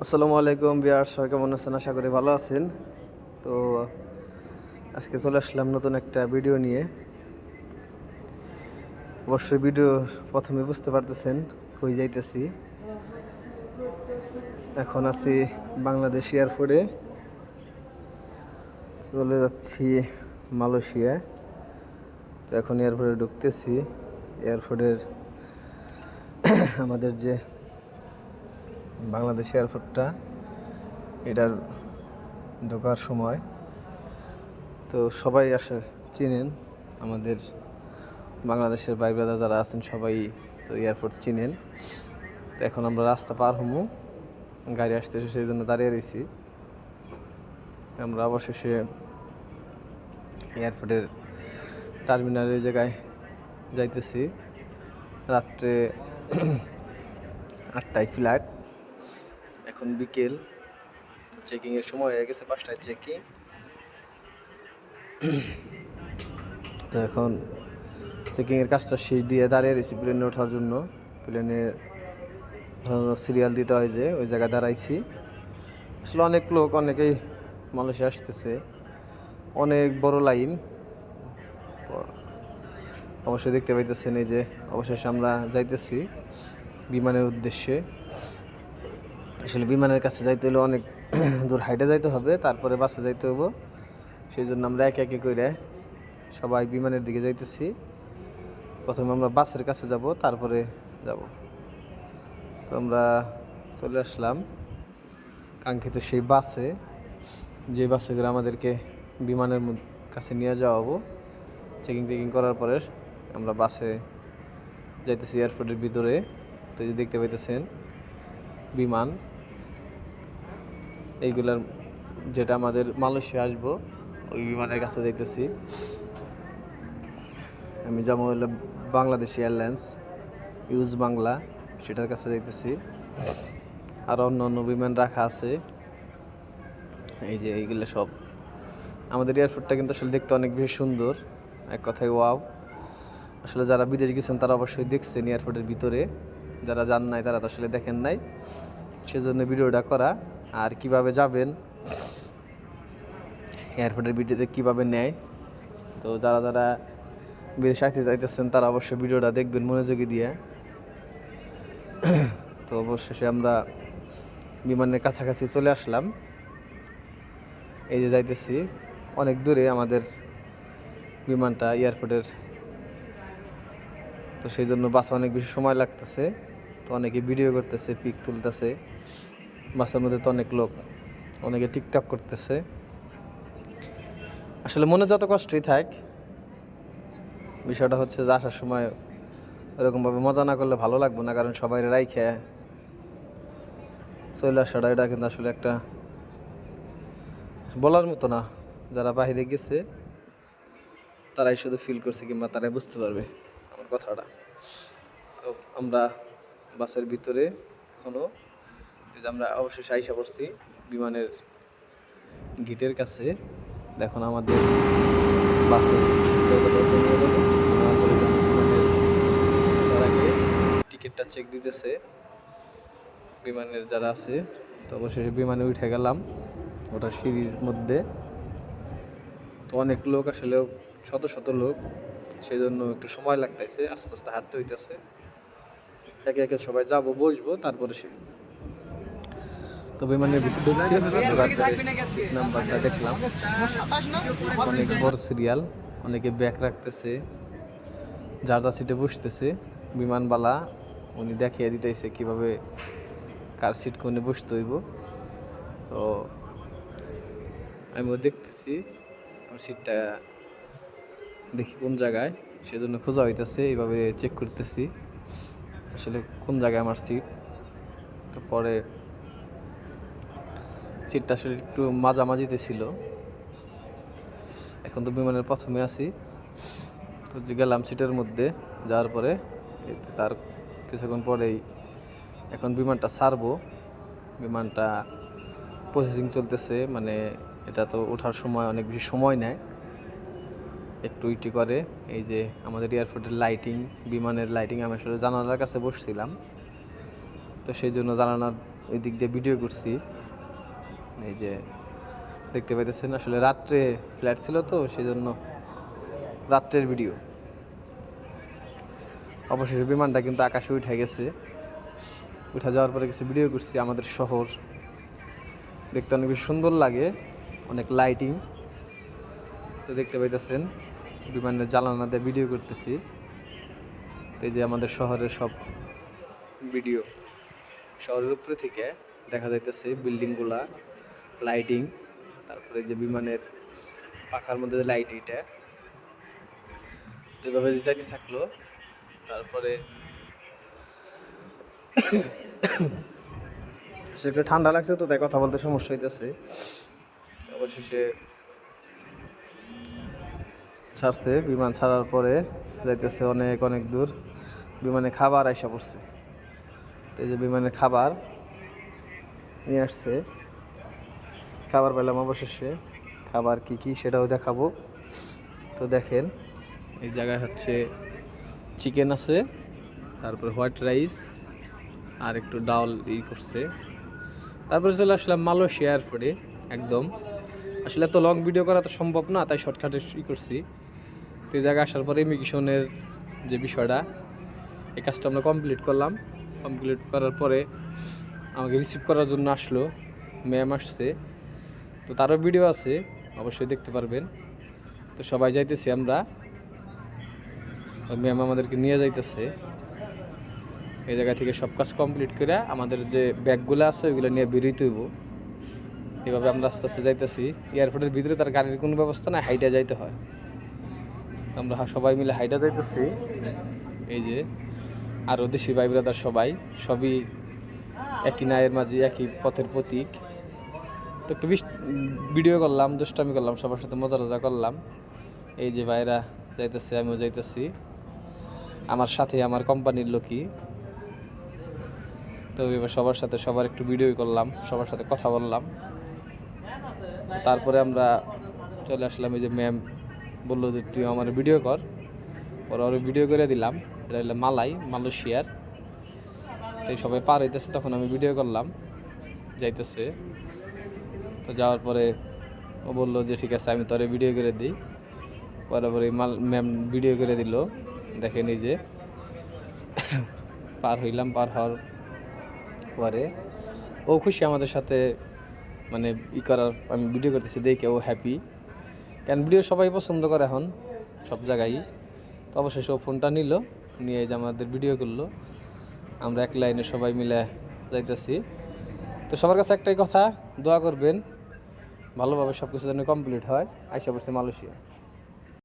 আসসালামু আলাইকুম বিয়ার, সবাই কেমন আছেন? আশা করি ভালো আছেন। তো আজকে চলে আসলাম নতুন একটা ভিডিও নিয়ে। অবশ্যই ভিডিও প্রথমে বুঝতে পারতেছেন কই যাইতেছি। এখন আছি বাংলাদেশ এয়ারপোর্টে, চলে যাচ্ছি মালয়েশিয়ায়। তো এখন এয়ারপোর্টে ঢুকতেছি। এয়ারপোর্টের আমাদের যে বাংলাদেশ এয়ারপোর্টটা, এটার ঢোকার সময় তো সবাই আসে চিনেন, আমাদের বাংলাদেশের ভাই ব্রাদার যারা আছেন সবাই তো এয়ারপোর্ট চিনেন। তো এখন আমরা রাস্তা পার হবো, গাড়ি আসতেছে সেই জন্য দাঁড়িয়ে রয়েছি। আমরা অবশেষে এয়ারপোর্টের টার্মিনালের জায়গায় যাইতেছি। রাত্রে 8টায় ফ্লাইট, এখন বিকেল। চেকিংয়ের সময় হয়ে গেছে, 5টায় চেকিং। তো এখন চেকিংয়ের কাজটা শেষ দিয়ে দাঁড়িয়ে রয়েছি প্লেনে ওঠার জন্য। প্লেনে সিরিয়াল দিতে হয় যে ওই জায়গায় দাঁড়াইছি। আসলে অনেক লোক, অনেকেই মালয়েশিয়া আসতেছে, অনেক বড় লাইন। অবশ্যই দেখতে পাইতেছেন এই যে অবশেষে আমরা যাইতেছি বিমানের উদ্দেশ্যে। আসলে বিমানের কাছে যাইতে হলে অনেক দূর হাইটে যাইতে হবে, তারপরে বাসে যাইতে হবো। সেই জন্য আমরা একে একে করে সবাই বিমানের দিকে যাইতেছি। প্রথমে আমরা বাসের কাছে যাব, তারপরে যাব। তো আমরা চলে আসলাম কাঙ্ক্ষিত সেই বাসে, যে বাসে করে আমাদেরকে বিমানের কাছে নিয়ে যাওয়া হবো। চেকিং করার পরে আমরা বাসে যাইতেছি এয়ারপোর্টের ভিতরে। তো এই যে দেখতে পাইতেছেন বিমান, এইগুলার যেটা আমাদের মালয়েশিয়া আসবো ওই বিমানের কাছে যাইতেছি। আমি যাবো হলো বাংলাদেশ এয়ারলাইন্স ইউজ বাংলা, সেটার কাছে যাইতেছি। আর অন্য অন্য বিমান রাখা আছে, এই যে এইগুলো সব। আমাদের এয়ারপোর্টটা কিন্তু আসলে দেখতে অনেক বেশি সুন্দর, এক কথায় ওয়াও। আসলে যারা বিদেশ গেছেন তারা অবশ্যই দেখছেন এয়ারপোর্টের ভিতরে, যারা যান নাই তারা তো আসলে দেখেন নাই, সেজন্য ভিডিওটা করা। আর কিভাবে যাবেন এয়ারপোর্টের ভিডিওতে কীভাবে নেয়, তো যারা যারা বিদেশে আসতে চাইতেছেন তারা অবশ্যই ভিডিওটা দেখবেন মনোযোগী দিয়ে। তো অবশেষে আমরা বিমানের কাছাকাছি চলে আসলাম। এই যে যাইতেছি, অনেক দূরে আমাদের বিমানটা এয়ারপোর্টের, তো সেই জন্য বাসে অনেক বেশি সময় লাগতেছে। তো অনেকে ভিডিও করতেছে, পিক তুলতেছে। বাসের মধ্যে তো অনেক লোক, অনেকে টিকটক করতেছে। আসলে মনে যত কষ্টই থাক, বিষয়টা হচ্ছে যে আসার সময় এরকমভাবে মজা না করলে ভালো লাগবে না। কারণ সবাই রাইখে চলে আসাটা, এটা কিন্তু আসলে একটা বলার মতো না। যারা বাইরে গেছে তারাই শুধু ফিল করছে, কিংবা তারাই বুঝতে পারবে আমার কথাটা। তো আমরা বাসের ভিতরে এখনও, আমরা অবশেষে আইসা পড়ছি বিমানের গেটের কাছে। দেখুন আমাদের বাসের টিকিটটা চেক দিতেছে বিমানের যারা আছে। তো অবশেষে বিমানে উঠে গেলাম, ওটা সিঁড়ির মধ্যে। তো অনেক লোক, আসলে শত শত লোক, সেই জন্য একটু সময় লাগতেছে, আস্তে আস্তে হাঁটতে হইতেছে। একে একে সবাই যাবো, বসবো, তারপরে সে তো বিমানের ভিতরে নাম্বারটা দেখলাম, অনেক বড় সিরিয়াল, অনেকে ব্যাগ রাখতেছে, যার যার সিটে বসতেছে। বিমানবালা উনি দেখিয়ে দিতেছে কিভাবে কার সিট কোনে বসতে হইব। তো আমিও দেখতেছি আমার সিটটা দেখি কোন জায়গায়, সেজন্য খোঁজা হইতেছে, এইভাবে চেক করতেছি আসলে কোন জায়গায় আমার সিট। তারপরে সিটটা আসলে একটু মাঝামাঝিতে ছিল। এখন তো বিমানের প্রথমে আছি, তো যে গেলাম সিটের মধ্যে, যাওয়ার পরে তার কিছুক্ষণ পরেই এখন বিমানটা ছাড়বো। বিমানটা প্রসেসিং চলতেছে, মানে এটা তো ওঠার সময় অনেক বেশি সময় নেয়, একটু ইটি করে। এই যে আমাদের এয়ারপোর্টের লাইটিং, বিমানের লাইটিং, আমি আসলে জানালার কাছে বসছিলাম, তো সেই জন্য জানালার ওই দিক দিয়ে ভিডিও করছি। এই যে দেখতে পাইতেছেন, আসলে রাত্রে ফ্ল্যাট ছিল তো সেজন্য রাত্রের ভিডিও। অবশেষে বিমানটা কিন্তু আকাশে উঠে গেছে। উঠে যাওয়ার পরে কিছু ভিডিও করছি। আমাদের শহর দেখতে অনেক বেশি সুন্দর লাগে, অনেক লাইটিং। তো দেখতে পাইতেছেন বিমানের জ্বালানা দিয়ে ভিডিও করতেছি। এই যে আমাদের শহরের সব ভিডিও, শহরের উপরে থেকে দেখা যাইতেছে বিল্ডিংগুলা, লাইটিং, তারপরে যে বিমানের পাখার মধ্যে যে লাইট, এইটা এভাবে যাইতে থাকলো। তারপরে সেটা ঠান্ডা লাগছে তো তাই কথা বলতে সমস্যা হইতেছে। অবশেষে ছাড়ছে, বিমান ছাড়ার পরে যাইতেছে অনেক অনেক দূর। বিমানে খাবার আইসা পড়ছে। তো এই যে বিমানের খাবার নিয়ে আসছে, খাবার পেলাম অবশেষে। খাবার কি কি সেটাও দেখাবো। তো দেখেন, এই জায়গায় হচ্ছে চিকেন আছে, তারপরে হোয়াইট রাইস আর একটু ডাল করছে। তারপরে চলে আসলাম মালয়েশিয়া এয়ারপোর্টে একদম। আসলে এত লং ভিডিও করা তো সম্ভব না, তাই শর্টকাটে করছি। তো এই জায়গায় আসার পরে ইমিগ্রেশনের যে বিষয়টা, এই কাজটা আমরা কমপ্লিট করলাম। কমপ্লিট করার পরে আমাকে রিসিভ করার জন্য আসলো, ম্যাম আসছে। তো তারও ভিডিও আছে, অবশ্যই দেখতে পারবেন। তো সবাই যাইতেছি আমরা, ম্যাম আমাদেরকে নিয়ে যাইতেছে। এই জায়গা থেকে সব কাজ কমপ্লিট করে আমাদের যে ব্যাগগুলো আছে ওইগুলো নিয়ে বেরোইতে হইব। এভাবে আমরা আস্তে আস্তে যাইতেছি। এয়ারপোর্টের ভিতরে তার গাড়ির কোনো ব্যবস্থা না, হাইটা যাইতে হয়। আমরা সবাই মিলে হাইটা যাইতেছি। এই যে আরও দেশি ভাই ব্রাদার সবই একই নায়ের মাঝে, একই পথের প্রতীক। তো একটু ভিডিও করলাম, দুষ্টামি করলাম, সবার সাথে মজা করলাম। এই যে ভাইরা যাইতেছে, আমিও যাইতেছি, আমার সাথে আমার কোম্পানির লোকই। তো এবার সবার সাথে সবার একটু ভিডিও করলাম, সবার সাথে কথা বললাম। তারপরে আমরা চলে আসলাম। এই যে ম্যাম বললো যে তুই আমার ভিডিও কর, পরে আরও ভিডিও করে দিলাম। এটা হলো মালয়েশিয়ার। তাই সবাই পার হইতেছে, তখন আমি ভিডিও করলাম, যাইতেছে। তো যাওয়ার পরে ও বললো যে ঠিক আছে আমি তোরে ভিডিও করে দিই। পরে ম্যাম ভিডিও করে দিল। দেখেন এই যে পার হইলাম। পার হওয়ার পরে ও খুশি আমাদের সাথে, মানে করার, আমি ভিডিও করতেছি দেখে ও হ্যাপি। কারণ ভিডিও সবাই পছন্দ করে এখন সব জায়গায়। তো অবশেষে ও ফোনটা নিল, নিয়ে যে আমাদের ভিডিও করলো। আমরা এক লাইনে সবাই মিলে যাইতেছি। তো সবার কাছে একটাই কথা, দোয়া করবেন ভালোভাবে সব কিছু যেন কমপ্লিট হয়। আইসা পড়ছে মালয়েশিয়া।